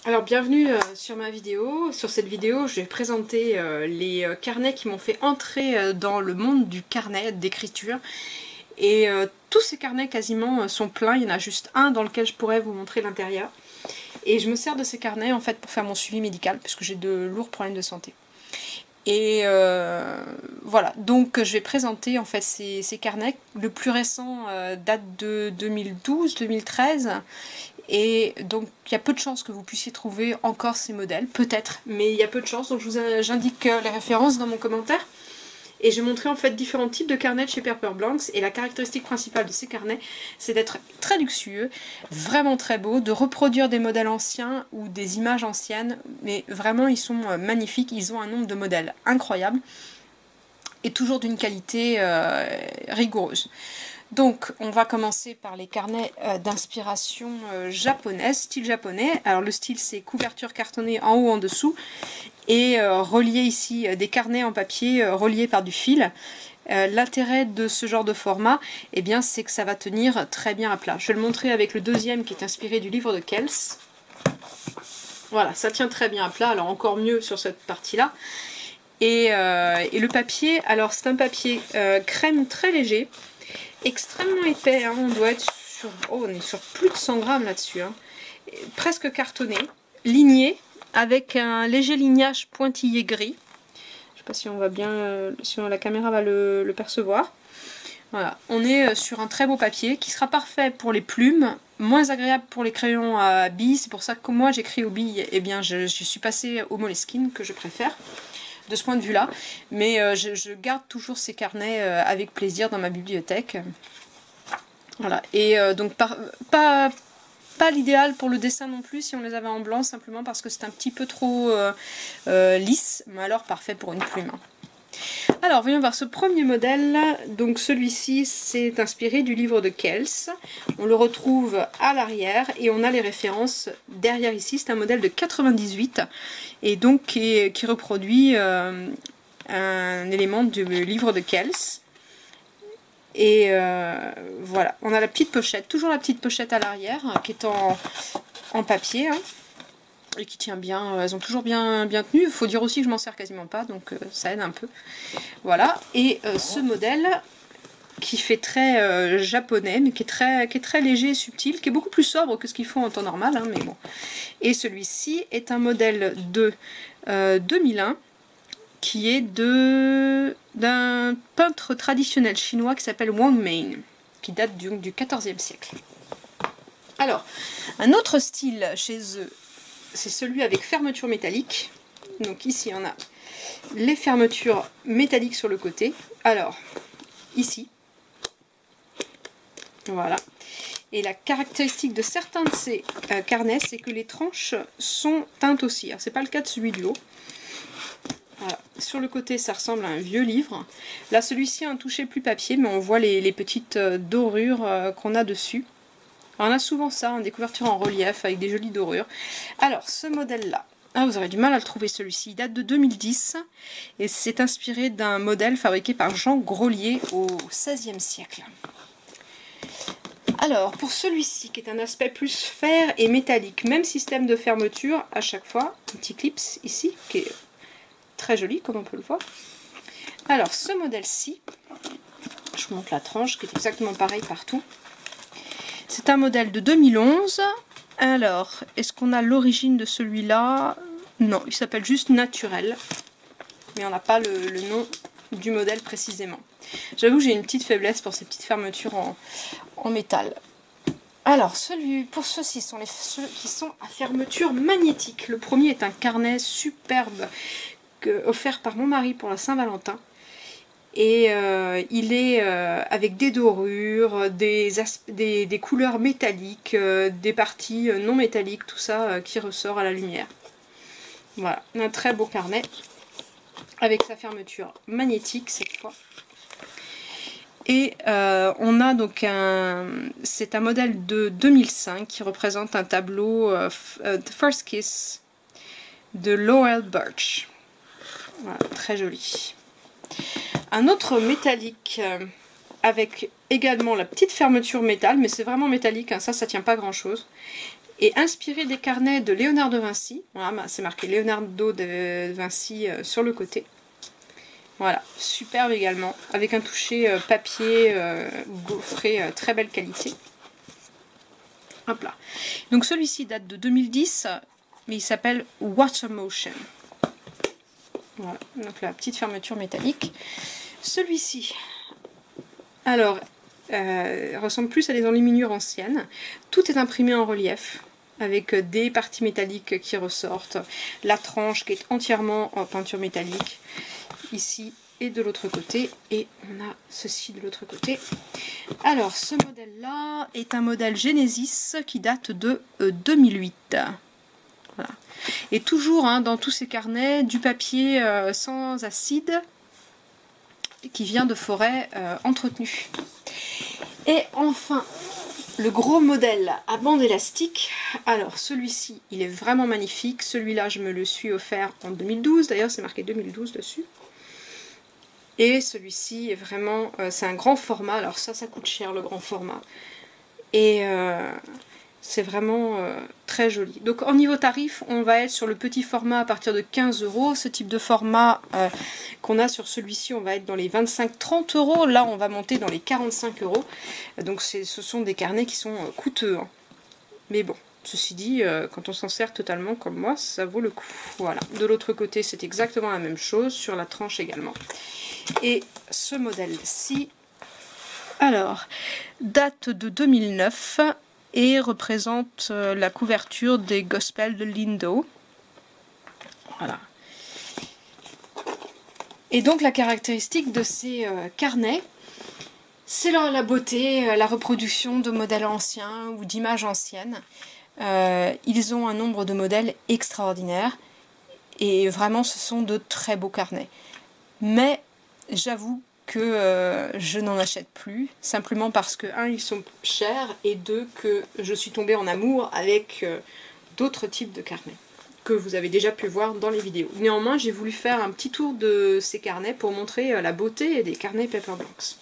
Alors bienvenue sur ma vidéo. Sur cette vidéo, je vais présenter les carnets qui m'ont fait entrer dans le monde du carnet d'écriture. Et tous ces carnets quasiment sont pleins, il y en a juste un dans lequel je pourrais vous montrer l'intérieur. Et je me sers de ces carnets en fait pour faire mon suivi médical, puisque j'ai de lourds problèmes de santé. Et voilà, donc je vais présenter en fait ces carnets. Le plus récent date de 2012-2013. Et donc il y a peu de chances que vous puissiez trouver encore ces modèles, peut-être, mais il y a peu de chances, donc j'indique les références dans mon commentaire. Et j'ai montré en fait différents types de carnets de chez Pepper Blanks, et la caractéristique principale de ces carnets, c'est d'être très luxueux, vraiment très beau, de reproduire des modèles anciens ou des images anciennes, mais vraiment ils sont magnifiques, ils ont un nombre de modèles incroyable, et toujours d'une qualité rigoureuse. Donc on va commencer par les carnets d'inspiration japonaise, style japonais. Alors le style c'est couverture cartonnée en haut en dessous et relié ici des carnets en papier reliés par du fil. L'intérêt de ce genre de format, eh bien, c'est que ça va tenir très bien à plat. Je vais le montrer avec le deuxième qui est inspiré du livre de Kells. Voilà, ça tient très bien à plat, alors encore mieux sur cette partie-là. Et le papier, alors c'est un papier crème très léger, extrêmement épais, hein. On doit être sur, on est sur plus de 100 grammes là-dessus, hein. Presque cartonné, ligné, avec un léger lignage pointillé gris. Je sais pas si on va bien, si la caméra va le percevoir. Voilà, on est sur un très beau papier qui sera parfait pour les plumes, moins agréable pour les crayons à billes. C'est pour ça que moi j'écris aux billes, eh bien je suis passée au Moleskine que je préfère de ce point de vue là, mais je garde toujours ces carnets avec plaisir dans ma bibliothèque. Voilà, et donc pas l'idéal pour le dessin non plus si on les avait en blanc, simplement parce que c'est un petit peu trop lisse, mais alors parfait pour une plume. Alors voyons voir ce premier modèle. Donc celui-ci c'est inspiré du livre de Kells, on le retrouve à l'arrière et on a les références derrière ici. C'est un modèle de 98 et donc qui reproduit un élément du livre de Kells. Et voilà, on a la petite pochette, toujours la petite pochette à l'arrière qui est en papier, hein, et qui tient bien. Elles ont toujours bien tenu. Il faut dire aussi que je m'en sers quasiment pas, donc ça aide un peu. Voilà, et ce modèle qui fait très japonais, mais qui est très léger et subtil, qui est beaucoup plus sobre que ce qu'ils font en temps normal, hein, mais bon. Et celui-ci est un modèle de 2001, qui est d'un peintre traditionnel chinois qui s'appelle Wang Ming, qui date du XIVe siècle. Alors, un autre style chez eux, c'est celui avec fermeture métallique. Donc ici, on a les fermetures métalliques sur le côté. Alors, ici, voilà. Et la caractéristique de certains de ces carnets, c'est que les tranches sont teintes aussi. Alors, c'est pas le cas de celui du haut. Voilà. Sur le côté, ça ressemble à un vieux livre. Là, celui-ci a un toucher plus papier, mais on voit les petites dorures qu'on a dessus. Alors, on a souvent ça, hein, des couvertures en relief avec des jolies dorures. Alors, ce modèle-là, vous aurez du mal à le trouver, celui-ci. Il date de 2010 et c'est inspiré d'un modèle fabriqué par Jean Grolier au XVIe siècle. Alors, pour celui-ci, qui est un aspect plus fer et métallique, même système de fermeture à chaque fois, un petit clips ici, qui est très joli comme on peut le voir. Alors ce modèle-ci, je vous montre la tranche qui est exactement pareil partout. C'est un modèle de 2011. Alors, est-ce qu'on a l'origine de celui-là? Non, il s'appelle juste Naturel, mais on n'a pas le nom du modèle précisément. J'avoue que j'ai une petite faiblesse pour ces petites fermetures en métal. Alors, pour ceux-ci, ceux qui sont à fermeture magnétique. Le premier est un carnet superbe offert par mon mari pour la Saint-Valentin, et il est avec des dorures, des couleurs métalliques, des parties non métalliques, tout ça qui ressort à la lumière. Voilà, un très beau carnet avec sa fermeture magnétique cette fois. Et on a donc c'est un modèle de 2005 qui représente un tableau The First Kiss de Laurel Birch. Voilà, très joli. Un autre métallique avec également la petite fermeture métal, mais c'est vraiment métallique, hein, ça tient pas grand chose. et inspiré des carnets de Léonard de Vinci. Voilà, c'est marqué Leonardo de Vinci sur le côté. Voilà, superbe également, avec un toucher papier gaufré, très belle qualité. Hop là. Donc celui-ci date de 2010, mais il s'appelle Water Motion. Voilà, donc la petite fermeture métallique. Celui-ci, alors, ressemble plus à des enluminures anciennes. Tout est imprimé en relief, avec des parties métalliques qui ressortent, la tranche qui est entièrement en peinture métallique, ici et de l'autre côté, et on a ceci de l'autre côté. Alors, ce modèle-là est un modèle Genesis qui date de 2008. Voilà. Et toujours hein, dans tous ces carnets, du papier sans acide, qui vient de forêts entretenues. Et enfin, le gros modèle à bande élastique. Alors celui-ci, il est vraiment magnifique. Celui-là, je me le suis offert en 2012. D'ailleurs, c'est marqué 2012 dessus. Et celui-ci est vraiment... c'est un grand format. Alors ça coûte cher, le grand format. Et c'est vraiment très joli. Donc en niveau tarif, on va être sur le petit format à partir de 15 €. Ce type de format qu'on a sur celui-ci, on va être dans les 25-30 €. Là, on va monter dans les 45 €. Donc ce sont des carnets qui sont coûteux. Hein. Mais bon, ceci dit, quand on s'en sert totalement comme moi, ça vaut le coup. Voilà. De l'autre côté, c'est exactement la même chose, sur la tranche également. Et ce modèle-ci, alors, date de 2009 et représente la couverture des Gospels de Lindo. Voilà. Et donc la caractéristique de ces carnets, c'est la beauté, la reproduction de modèles anciens ou d'images anciennes. Ils ont un nombre de modèles extraordinaire et vraiment ce sont de très beaux carnets. Mais j'avoue que je n'en achète plus, simplement parce que, un, ils sont chers, et deux, que je suis tombée en amour avec d'autres types de carnets, que vous avez déjà pu voir dans les vidéos. Néanmoins, j'ai voulu faire un petit tour de ces carnets pour montrer la beauté des carnets Paperblanks.